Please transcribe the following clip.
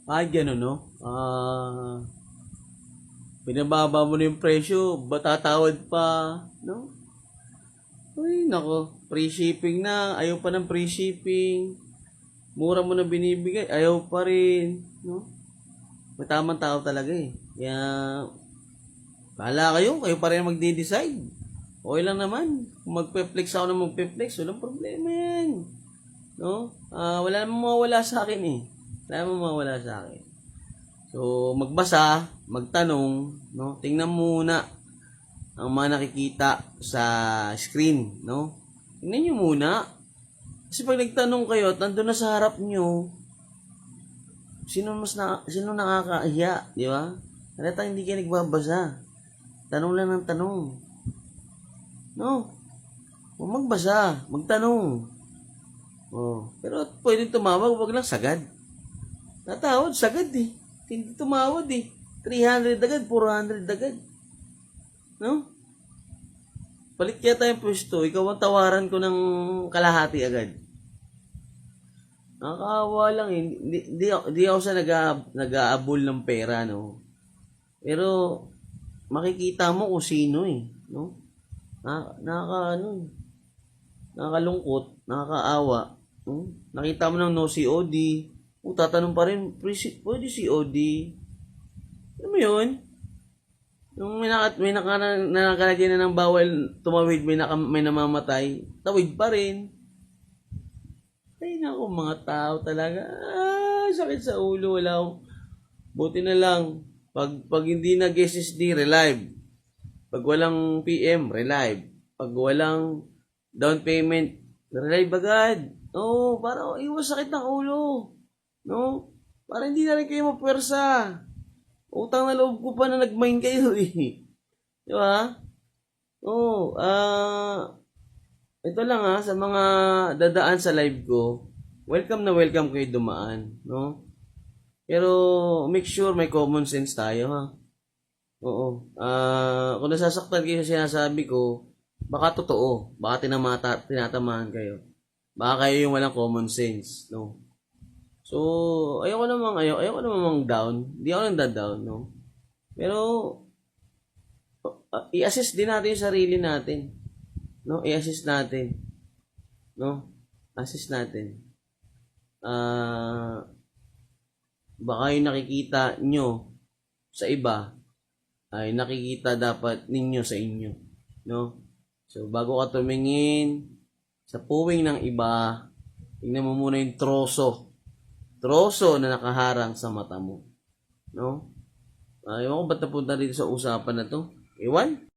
Gano'n, no? Binababa mo na yung presyo, batatawad pa, no? Uy, nako, free shipping na, ayaw pa ng free shipping. Mura mo na binibigay, ayaw pa rin, no? May tamang tao talaga eh. Kaya, bahala kayo pa rin ang magde-decide. Okay lang naman. Kung magpe-flex ako na magpe-flex, walang problema yan. No? Wala namang mawawala sa akin eh. Wala namang mawawala sa akin. So, magbasa, magtanong, no? Tingnan muna ang mga nakikita sa screen, no? Tingnan nyo muna. Kasi pag nagtanong kayo at nandun na sa harap nyo, sino nakakahiya, di ba? Halata hindi kayo nagbabasa. Tanong lang ng tanong. No? Huwag magbasa, magtanong. Oh, pero pwede tumawag, wag lang sagad. Natawad, sagad eh. Hindi tumawad eh. 300 agad, 400 agad. No? Palit kaya tayong pwesto, ikaw ang tawaran ko ng kalahati agad. Nakakaawa lang eh. Di ako sa nag-aabol ng pera, no? Pero, makikita mo kung sino eh. No? Nakakalungkot, nakakaawa. No? Nakita mo ng no COD. Tatanong pa rin, pwede COD. Ano mo yun? Yung may nakalagay na ng bawal tumawid, may namamatay, tawid pa rin. Ay nako, mga tao talaga. Sakit sa ulo, wala akong. Buti na lang, pag hindi nag-SSD, relive. Pag walang PM, relive. Pag walang down payment, relive agad. Oo, para iwas sakit ng ulo. No? Para hindi na rin kayo mapwersa. Utang na loob ko pa na nag-mine kayo eh. Di ba? Oo, ito lang sa mga dadaan sa live ko, welcome na welcome kayo dumaan, no? Pero make sure may common sense tayo, ha? Oo. Kung nasasaktan kayo sa sinasabi ko, baka totoo, baka tinatamaan kayo. Baka kayo yung walang common sense, no? So, ayoko namang down. Hindi ako nang down, no? Pero, i-assess din natin yung sarili natin. No? I-assess natin. No? Assess natin. Baka yung nakikita nyo sa iba, ay nakikita dapat ninyo sa inyo. No? So, bago ka tumingin sa puwing ng iba, tingnan mo muna yung troso na nakaharang sa mata mo. No? Ewan ko ba't napunta dito sa usapan na to? Ewan?